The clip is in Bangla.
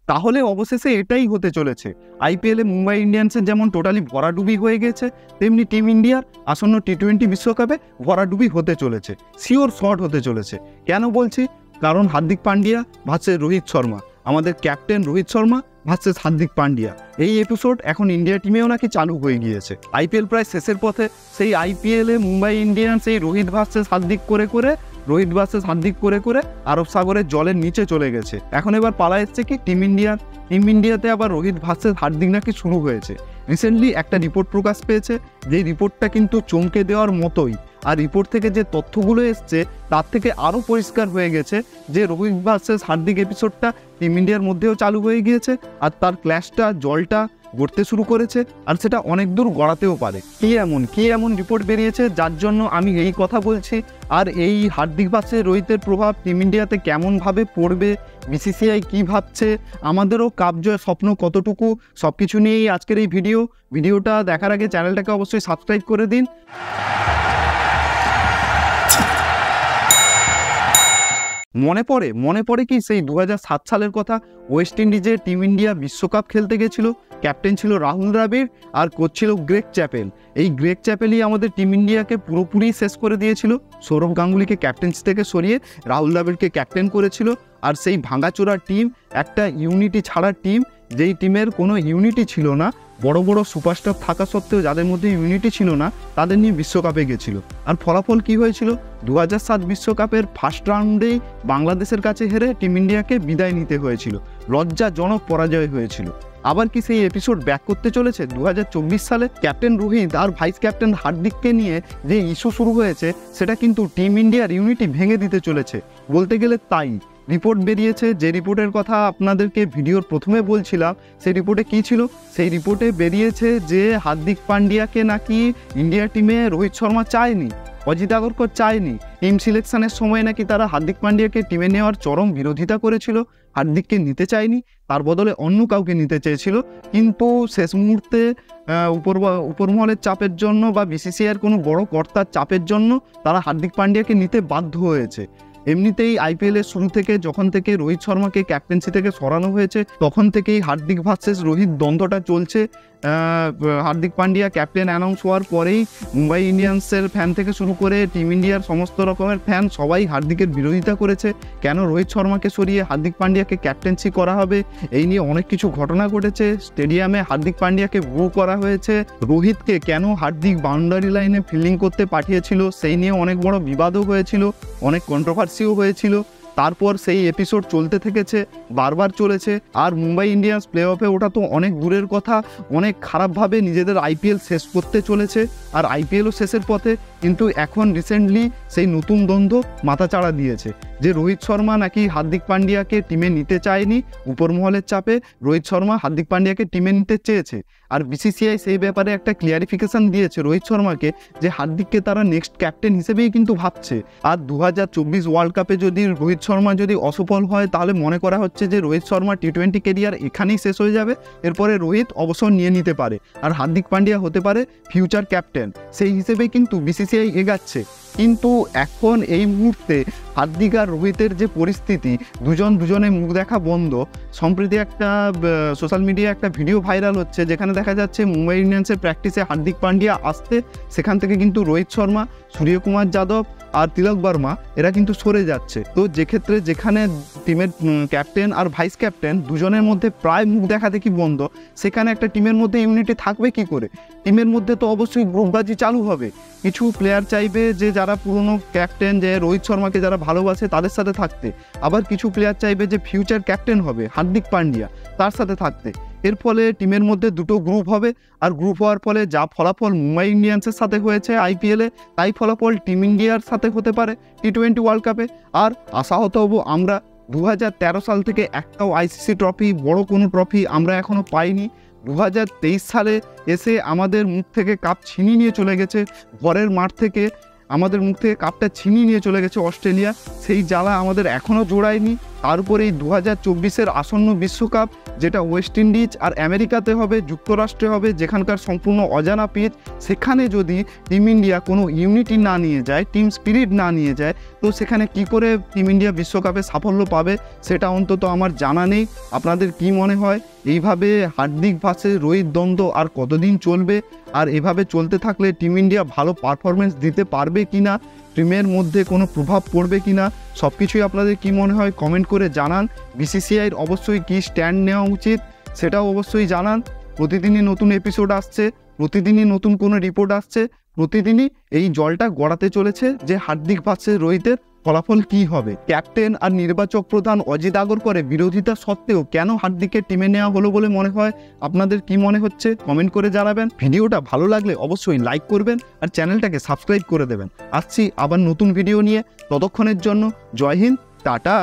তাহলে অবশেষে এটাই হতে চলেছে। আইপিএলে মুম্বাই ইন্ডিয়ান্সের যেমন টোটালি ভরাডুবি হয়ে গেছে, তেমনি টিম ইন্ডিয়ার আসন্ন টি-20 বিশ্বকাপে ভরাডুবি হতে চলেছে, শিওর শট হতে চলেছে। কেন বলছি? কারণ হার্দিক পান্ডিয়া ভার্সেস রোহিত শর্মা, আমাদের ক্যাপ্টেন রোহিত শর্মা ভার্সেস হার্দিক পান্ডিয়া, এই এপিসোড এখন ইন্ডিয়া টিমেও নাকি চালু হয়ে গিয়েছে। আইপিএল প্রায় শেষের পথে, সেই আইপিএলে মুম্বাই ইন্ডিয়ান্স এই রোহিত ভার্সেস হার্দিক করে করে আরব সাগরের জলের নিচে চলে গেছে। এখন এবার পালা এসছে কি টিম ইন্ডিয়াতে আবার রোহিত ভার্সেস হার্দিক নাকি শুরু হয়েছে। রিসেন্টলি একটা রিপোর্ট প্রকাশ পেয়েছে, যে রিপোর্টটা কিন্তু চমকে দেওয়ার মতোই। আর রিপোর্ট থেকে যে তথ্যগুলো এসছে তার থেকে আরও পরিষ্কার হয়ে গেছে যে রোহিত ভার্সেস হার্দিক এপিসোডটা টিম ইন্ডিয়ার মধ্যেও চালু হয়ে গিয়েছে, আর তার ক্ল্যাশটা জলটা গড়তে শুরু করেছে, আর সেটা অনেক দূর গড়াতেও পারে। কি এমন রিপোর্ট বেরিয়েছে যার জন্য আমি এই কথা বলছি? আর এই হার্দিক ভার্সেস রোহিতের প্রভাব টিম ইন্ডিয়াতে কেমনভাবে পড়বে, বিসিসিআই কী ভাবছে, আমাদেরও কাপ জয় স্বপ্ন কতটুকু, সব কিছু নিয়েই আজকের এই ভিডিওটা দেখার আগে চ্যানেলটাকে অবশ্যই সাবস্ক্রাইব করে দিন। মনে পড়ে কি সেই 2007 সালের কথা? ওয়েস্ট ইন্ডিজে টিম ইন্ডিয়া বিশ্বকাপ খেলতে গেছিল, ক্যাপ্টেন ছিল রাহুল দ্রাবিড় আর কোচ ছিল গ্রেগ চ্যাপেল। এই গ্রেগ চ্যাপেলই আমাদের টিম ইন্ডিয়াকে পুরোপুরি শেষ করে দিয়েছিল। সৌরভ গাঙ্গুলিকে ক্যাপ্টেন্সি থেকে সরিয়ে রাহুল দ্রাবিড়কে ক্যাপ্টেন করেছিল। আর সেই ভাঙাচোরা টিম, একটা ইউনিটি ছাড়া টিম, যেই টিমের কোনো ইউনিটি ছিল না, বড় বড় সুপারস্টার থাকা সত্ত্বেও যাদের মধ্যে ইউনিটি ছিল না, তাদের নিয়ে বিশ্বকাপে গেছিল। আর ফলাফল কি হয়েছিল? 2007 বিশ্বকাপের ফার্স্ট রাউন্ডেই বাংলাদেশের কাছে হেরে টিম ইন্ডিয়াকে বিদায় নিতে হয়েছিল, লজ্জাজনক পরাজয় হয়েছিল। আবার কি সেই এপিসোড ব্যাক করতে চলেছে 2024 সালে? ক্যাপ্টেন রোহিত আর ভাইস ক্যাপ্টেন হার্দিককে নিয়ে যে ইস্যু শুরু হয়েছে, সেটা কিন্তু টিম ইন্ডিয়ার ইউনিটি ভেঙে দিতে চলেছে, বলতে গেলে তাই। রিপোর্ট বেরিয়েছে, যে রিপোর্টের কথা আপনাদেরকে ভিডিওর প্রথমে বলছিলাম, সেই রিপোর্টে কী ছিল? সেই রিপোর্টে বেরিয়েছে যে হার্দিক পান্ডিয়াকে নাকি ইন্ডিয়া টিমে রোহিত শর্মা চায়নি, অজিত আগরকর চায়নি। টিম সিলেকশনের সময় নাকি তারা হার্দিক পান্ডিয়াকে টিমে নেওয়ার চরম বিরোধিতা করেছিল, হার্দিককে নিতে চায়নি, তার বদলে অন্য কাউকে নিতে চেয়েছিল। কিন্তু শেষ মুহূর্তে উপরমহলের চাপের জন্য বা বিসিসিআইয়ের কোনো বড় কর্তার চাপের জন্য তারা হার্দিক পান্ডিয়াকে নিতে বাধ্য হয়েছে। এমনিতেই আইপিএলের শুরু থেকে, যখন থেকে রোহিত শর্মাকে ক্যাপ্টেন্সি থেকে সরানো হয়েছে, তখন থেকেই হার্দিক ভার্সেস রোহিত দ্বন্দ্বটা চলছে। হার্দিক পান্ডিয়া ক্যাপ্টেন অ্যানাউন্স হওয়ার পরেই মুম্বাই ইন্ডিয়ান্সের ফ্যান থেকে শুরু করে টিম ইন্ডিয়ার সমস্ত রকমের ফ্যান সবাই হার্দিকের বিরোধিতা করেছে। কেন রোহিত শর্মাকে সরিয়ে হার্দিক পান্ডিয়াকে ক্যাপ্টেন্সি করা হবে, এই নিয়ে অনেক কিছু ঘটনা ঘটেছে। স্টেডিয়ামে হার্দিক পান্ডিয়াকে বু করা হয়েছে। রোহিতকে কেন হার্দিক বাউন্ডারি লাইনে ফিল্ডিং করতে পাঠিয়েছিল, সেই নিয়ে অনেক বড় বিবাদও হয়েছিল, অনেক কন্ট্রোভার্সিও হয়েছিল। তারপর সেই এপিসোড চলতে থেকেছে, বারবার চলেছে। আর মুম্বাই ইন্ডিয়ান্স প্লে অফে ওটা তো অনেক দূরের কথা, অনেক খারাপভাবে নিজেদের আইপিএল শেষ করতে চলেছে, আর আইপিএলও শেষের পথে। কিন্তু এখন রিসেন্টলি সেই নতুন দ্বন্দ্ব মাথাচাড়া দিয়েছে, যে রোহিত শর্মা নাকি হার্দিক পান্ডিয়াকে টিমে নিতে চায়নি, উপরমহলের চাপে রোহিত শর্মা হার্দিক পান্ডিয়াকে টিমে নিতে চেয়েছে। আর বিসিসিআই সেই ব্যাপারে একটা ক্লিয়ারিফিকেশান দিয়েছে রোহিত শর্মাকে, যে হার্দিককে তারা নেক্সট ক্যাপ্টেন হিসেবেই কিন্তু ভাবছে। আর 2024 ওয়ার্ল্ড কাপে যদি রোহিত শর্মা যদি অসফল হয়, তাহলে মনে করা হচ্ছে যে রোহিত শর্মা টি-20 কেরিয়ার এখানেই শেষ হয়ে যাবে। এরপরে রোহিত অবসর নিয়ে নিতে পারে, আর হার্দিক পান্ডিয়া হতে পারে ফিউচার ক্যাপ্টেন, সেই হিসেবেই কিন্তু বিসিসিআই এগাচ্ছে। কিন্তু এখন এই মুহূর্তে হার্দিক আর রোহিতের যে পরিস্থিতি, দুজনে মুখ দেখা বন্ধ। সম্প্রতি একটা সোশ্যাল মিডিয়ায় একটা ভিডিও ভাইরাল হচ্ছে, যেখানে দেখা যাচ্ছে মুম্বাই ইন্ডিয়ান্সের প্র্যাকটিসে হার্দিক পান্ডিয়া আসতে, সেখান থেকে কিন্তু রোহিত শর্মা, সূর্যকুমার যাদব আর তিলক বর্মা এরা কিন্তু সরে যাচ্ছে। তো যেখানে টিমের ক্যাপ্টেন আর ভাইস ক্যাপ্টেন দুজনের মধ্যে প্রায় মুখ দেখা দেখি বন্ধ, সেখানে একটা টিমের মধ্যে ইউনিটি থাকবে কি করে? টিমের মধ্যে তো অবশ্যই গ্রুপবাজি চালু হবে। কিছু প্লেয়ার চাইবে যে যারা পুরনো ক্যাপ্টেন, যে রোহিত শর্মাকে যারা ভালোবাসে তাদের সাথে থাকতে, আবার কিছু প্লেয়ার চাইবে যে ফিউচার ক্যাপ্টেন হবে হার্দিক পান্ডিয়া, তার সাথে থাকতে। এর ফলে টিমের মধ্যে দুটো গ্রুপ হবে, আর গ্রুপ হওয়ার ফলে যা ফলাফল মুম্বাই ইন্ডিয়ান্সের সাথে হয়েছে আইপিএলে, তাই ফলাফল টিম ইন্ডিয়ার সাথে হতে পারে টি-20 ওয়ার্ল্ড কাপে। আর আশাহত হব আমরা, 2013 সাল থেকে একটাও আইসিসি ট্রফি, বড় কোনো ট্রফি আমরা এখনও পাইনি। 2023 সালে এসে আমাদের মুখ থেকে কাপ ছিনিয়ে নিয়ে চলে গেছে, ঘরের মাঠ থেকে আমাদের মুখ থেকে কাপটা ছিনিয়ে নিয়ে চলে গেছে অস্ট্রেলিয়া। সেই জ্বালা আমাদের এখনও জোড়ায়নি। তার উপরে এই 2024-এর আসন্ন বিশ্বকাপ, যেটা ওয়েস্ট ইন্ডিজ আর আমেরিকাতে হবে, যুক্তরাষ্ট্রে হবে, যেখানকার সম্পূর্ণ অজানা পিচ, সেখানে যদি টিম ইন্ডিয়া কোনো ইউনিটি না নিয়ে যায়, টিম স্পিরিট না নিয়ে যায়, তো সেখানে কি করে টিম ইন্ডিয়া বিশ্বকাপে সাফল্য পাবে সেটা অন্তত আমার জানা নেই। আপনাদের কি মনে হয় এইভাবে হার্দিক ভার্সেস রোহিত দ্বন্দ্ব আর কতদিন চলবে? আর এভাবে চলতে থাকলে টিম ইন্ডিয়া ভালো পারফরমেন্স দিতে পারবে কি না, টিমের মধ্যে কোনো প্রভাব পড়বে কি না, সব কিছুই আপনাদের কি মনে হয় কমেন্ট করে জানান। বিসিসিআইয়ের অবশ্যই কি স্ট্যান্ড নেওয়া উচিত সেটাও অবশ্যই জানান। প্রতিদিনই নতুন এপিসোড আসছে, প্রতিদিনই নতুন কোনো রিপোর্ট আসছে, প্রতিদিনই এই জলটা গড়াতে চলেছে যে হার্দিক ভার্সেস রোহিতের ফলাফল কি হবে। ক্যাপ্টেন আর নির্বাচক প্রধান অজিত আগরকরের বিরোধিতা সত্ত্বেও কেন হার্দিককে টিমে নেওয়া হলো বলে মনে হয়? আপনাদের কি মনে হচ্ছে কমেন্ট করে জানাবেন। ভিডিওটা ভালো লাগলে অবশ্যই লাইক করবেন আর চ্যানেলটাকে সাবস্ক্রাইব করে দেবেন। আসছি আবার নতুন ভিডিও নিয়ে, ততক্ষণের জন্য জয় হিন্দ, টাটা।